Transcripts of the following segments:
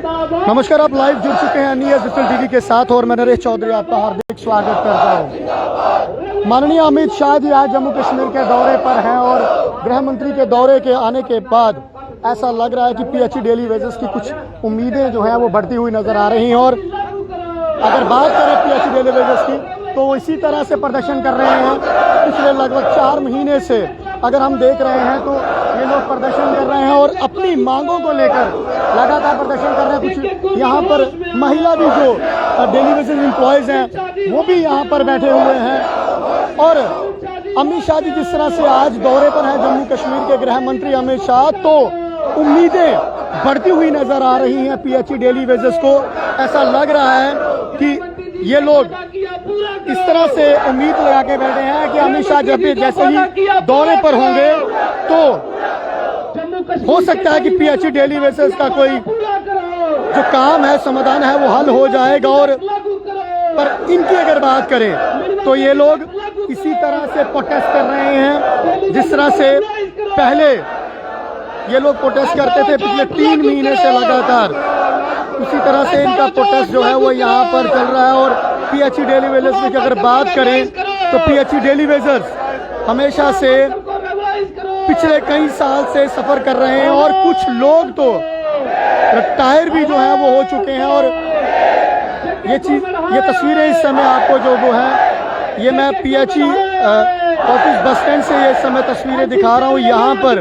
नमस्कार, आप लाइव जुड़ चुके हैं न्यूज़ डिजिटल टीवी के साथ और मैं नरेश चौधरी आपका हार्दिक स्वागत करता हूं। माननीय अमित शाह जी आज जम्मू कश्मीर के दौरे पर हैं और गृह मंत्री के दौरे के आने के बाद ऐसा लग रहा है कि पीएचई डेली वेजेस की कुछ उम्मीदें जो हैं वो बढ़ती हुई नजर आ रही हैं। और अगर बात करें पीएचई डेली वेजेस की तो वो इसी तरह से प्रदर्शन कर रहे हैं। पिछले लगभग 4 महीने से अगर हम देख रहे हैं तो ये लोग प्रदर्शन कर रहे हैं और अपनी मांगों को लेकर लगातार प्रदर्शन कर रहे हैं। कुछ यहाँ पर महिला भी जो डेली बेसिस एम्प्लॉयज हैं वो भी यहाँ पर बैठे हुए हैं। और अमित शाह जी जिस तरह से आज दौरे पर हैं जम्मू कश्मीर के गृह मंत्री अमित शाह, तो उम्मीदें बढ़ती हुई नजर आ रही हैं पीएचई डेली वेजेस को। ऐसा लग रहा है कि ये लोग इस तरह से उम्मीद लगा के बैठे हैं कि अमित शाह जब भी जैसे ही दौरे पर होंगे तो हो सकता है कि पीएचई डेली वेजेस का कोई जो काम है, समाधान है, वो हल हो जाएगा। और पर इनकी अगर बात करें तो ये लोग इसी तरह से प्रोटेस्ट कर रहे हैं जिस तरह से पहले ये लोग प्रोटेस्ट करते थे पिछले 3 महीने से लगातार। उसी तरह से इनका प्रोटेस्ट जो है वो यहाँ पर चल रहा है। और पीएचई डेली वेजेस की अगर बात करें तो पीएचई डेली वेजेस हमेशा से पिछले कई साल से सफर कर रहे हैं और कुछ लोग तो रिटायर भी जो है वो हो चुके हैं। और ये तस्वीरें इस समय आपको जो वो है, ये मैं पीएचई ऑफिस बस स्टैंड से ये समय तस्वीरें दिखा रहा हूँ। यहाँ पर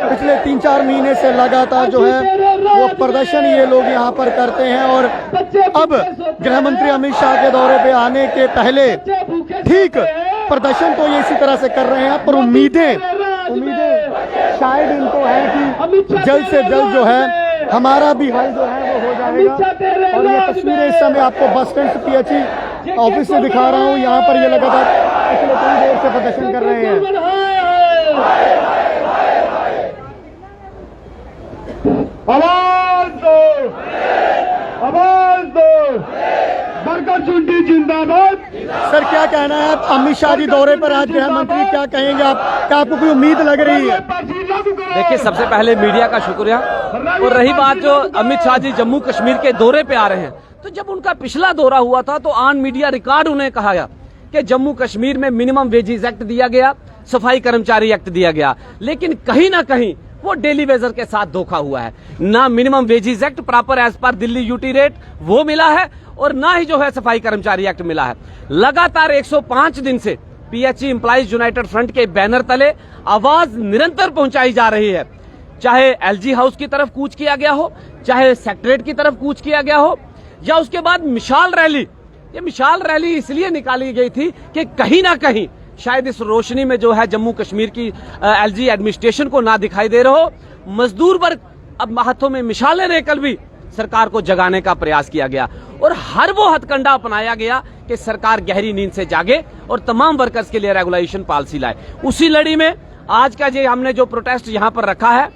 पिछले 3-4 महीने से लगातार जो है वो प्रदर्शन ये लोग यहाँ पर करते हैं। और अब गृह मंत्री अमित शाह के दौरे पे आने के पहले ठीक प्रदर्शन तो ये इसी तरह से कर रहे हैं, पर उम्मीदें शायद इनको है कि जल्द से जल्द जो है हमारा भी हल जो है वो हो जाएगा। और ये तस्वीरें इस समय आपको बस स्टैंड से पीएचई ऑफिस से दिखा रहा हूँ। यहाँ पर ये लगातार पिछले कई देर से प्रदर्शन कर रहे हैं। आवाज दो, आवाज दो, बरकत चुंडी जिंदाबाद। सर क्या कहना है, अमित शाह जी दौरे पर आज गृह मंत्री, क्या कहेंगे आप? क्या आपको कोई उम्मीद लग रही है? देखिए, सबसे पहले मीडिया का शुक्रिया। और रही बात जो अमित शाह जी जम्मू कश्मीर के दौरे पे आ रहे हैं, तो जब उनका पिछला दौरा हुआ था तो ऑन मीडिया रिकॉर्ड उन्हें कहा गया कि जम्मू कश्मीर में मिनिमम वेजेस एक्ट दिया गया, सफाई कर्मचारी एक्ट दिया गया, लेकिन कहीं ना कहीं वो डेली वेजर के साथ धोखा हुआ है। ना minimum wages act proper as per Delhi UT rate वो मिला है और ना ही जो है सफाई कर्मचारी एक्ट मिला है। लगातार 105 दिन से पीएचई एम्प्लॉइज यूनाइटेड फ्रंट के बैनर तले आवाज निरंतर पहुंचाई जा रही है। चाहे एलजी हाउस की तरफ कूच किया गया हो, चाहे सेक्रेटरीट की तरफ कूच किया गया हो, या उसके बाद मिसाल रैली। ये मिसाल रैली इसलिए निकाली गई थी कि कहीं ना कहीं शायद इस रोशनी में जो है जम्मू कश्मीर की एलजी एडमिनिस्ट्रेशन को ना दिखाई दे रहा हो, मजदूर वर्ग अब हाथों में मिसालें लेकर भी सरकार को जगाने का प्रयास किया गया। और हर वो हथकंडा अपनाया गया कि सरकार गहरी नींद से जागे और तमाम वर्कर्स के लिए रेगुलेशन पॉलिसी लाए। उसी लड़ी में आज का जो हमने जो प्रोटेस्ट यहाँ पर रखा है,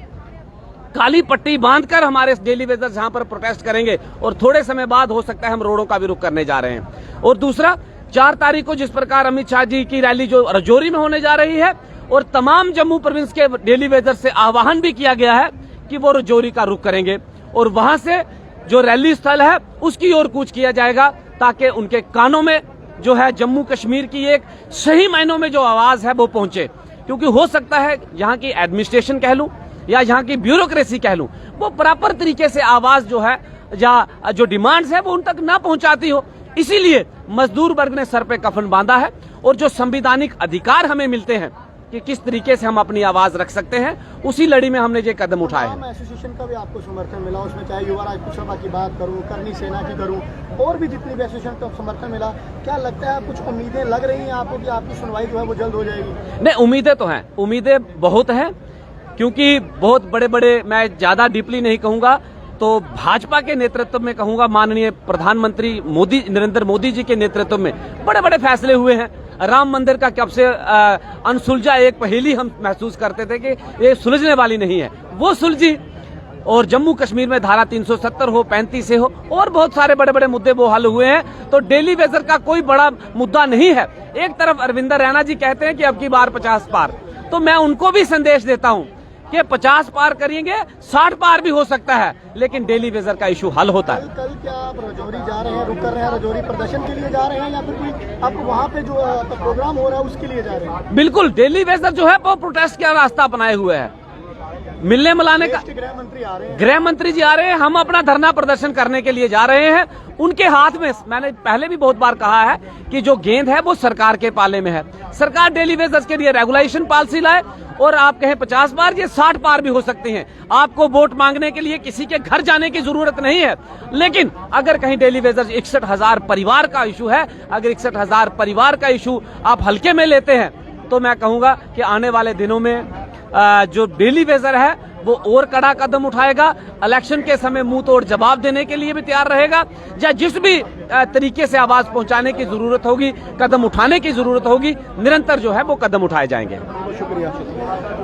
काली पट्टी बांधकर हमारे डेली वेजर्स यहाँ पर प्रोटेस्ट करेंगे और थोड़े समय बाद हो सकता है हम रोडों का भी रुख करने जा रहे हैं। और दूसरा, 4 तारीख को जिस प्रकार अमित शाह जी की रैली जो राजौरी में होने जा रही है और तमाम जम्मू प्रोविंस के डेली वेजर से आह्वान भी किया गया है कि वो राजौरी का रुख करेंगे और वहां से जो रैली स्थल है उसकी ओर कूच किया जाएगा, ताकि उनके कानों में जो है जम्मू कश्मीर की एक सही मायनों में जो आवाज है वो पहुंचे। क्योंकि हो सकता है यहाँ की एडमिनिस्ट्रेशन कह लूं या यहाँ की ब्यूरोक्रेसी कह लूं, वो प्रॉपर तरीके से आवाज जो है या जो डिमांड्स है वो उन तक ना पहुंचाती हो। इसीलिए मजदूर वर्ग ने सर पे कफन बांधा है और जो संवैधानिक अधिकार हमें मिलते हैं कि किस तरीके से हम अपनी आवाज रख सकते हैं, उसी लड़ी में हमने ये कदम उठाए हैं। एसोसिएशन का भी आपको समर्थन मिला, उसमें चाहे युवा राजपुत की बात करूं, करनी सेना की करूं, और भी जितनी भी एसोसिएशन का समर्थन मिला, क्या लगता है कुछ उम्मीदें लग रही हैं आपको कि आपकी सुनवाई जो है वो जल्द हो जाएगी? नहीं, उम्मीदें तो हैं, उम्मीदें बहुत हैं, क्योंकि बहुत बड़े बड़े, मैं ज्यादा डीपली नहीं कहूंगा तो भाजपा के नेतृत्व में कहूंगा, माननीय प्रधानमंत्री मोदी, नरेंद्र मोदी जी के नेतृत्व में बड़े बड़े फैसले हुए हैं। राम मंदिर का कब से अनसुलझा एक पहेली हम महसूस करते थे कि ये सुलझने वाली नहीं है, वो सुलझी। और जम्मू कश्मीर में धारा 370 हो, 35 से हो, और बहुत सारे बड़े बड़े मुद्दे वो हल हुए हैं। तो डेली वेजर का कोई बड़ा मुद्दा नहीं है। एक तरफ अरविंदर रैना जी कहते हैं कि अब की बार 50 पार, तो मैं उनको भी संदेश देता हूं कि 50 पार करेंगे, 60 पार भी हो सकता है, लेकिन डेली वेजर का इशू हल होता है। कल क्या आप रजौरी जा रहे हैं, रुक कर रहे हैं, रजौरी प्रदर्शन के लिए जा रहे हैं या फिर कोई आप वहाँ पे जो प्रोग्राम हो रहा है उसके लिए जा रहे हैं? बिल्कुल, डेली वेजर जो है वो प्रोटेस्ट का रास्ता अपनाए हुए है। मिलने मिलाने का गृह मंत्री आ रहे हैं, गृह मंत्री जी आ रहे हैं, हम अपना धरना प्रदर्शन करने के लिए जा रहे हैं। उनके हाथ में, मैंने पहले भी बहुत बार कहा है कि जो गेंद है वो सरकार के पाले में है। सरकार डेली वेजर्स के लिए रेगुलेशन पॉलिसी लाए और आप कहें 50 पार, ये 60 पार भी हो सकती हैं। आपको वोट मांगने के लिए किसी के घर जाने की जरूरत नहीं है। लेकिन अगर कहीं डेली वेजर्स 61,000 परिवार का इशू है, अगर 61,000 परिवार का इशू आप हल्के में लेते हैं, तो मैं कहूंगा कि आने वाले दिनों में जो डेली वेजर है वो और कड़ा कदम उठाएगा। इलेक्शन के समय मुंह तोड़ जवाब देने के लिए भी तैयार रहेगा। या जिस भी तरीके से आवाज पहुंचाने की जरूरत होगी, कदम उठाने की जरूरत होगी, निरंतर जो है वो कदम उठाए जाएंगे। शुक्रिया।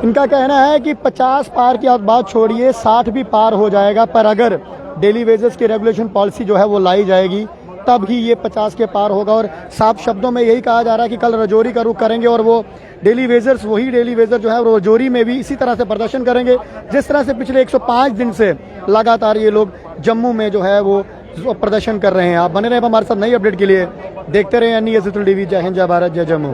इनका कहना है कि 50 पार की आप बात छोड़िए, 60 भी पार हो जाएगा, पर अगर डेली वेजेस की रेगुलेशन पॉलिसी जो है वो लाई जाएगी तब ही ये 50 के पार होगा। और साफ शब्दों में यही कहा जा रहा है कि कल रजौरी का रुख करेंगे और वो डेली वेजर्स, वही डेली वेजर जो है वो रजौरी में भी इसी तरह से प्रदर्शन करेंगे जिस तरह से पिछले 105 दिन से लगातार ये लोग जम्मू में जो है वो प्रदर्शन कर रहे हैं। आप बने रहे हमारे साथ नई अपडेट के लिए, देखते रहे NES टीवी। जय हिंद, जय भारत, जय जम्मू।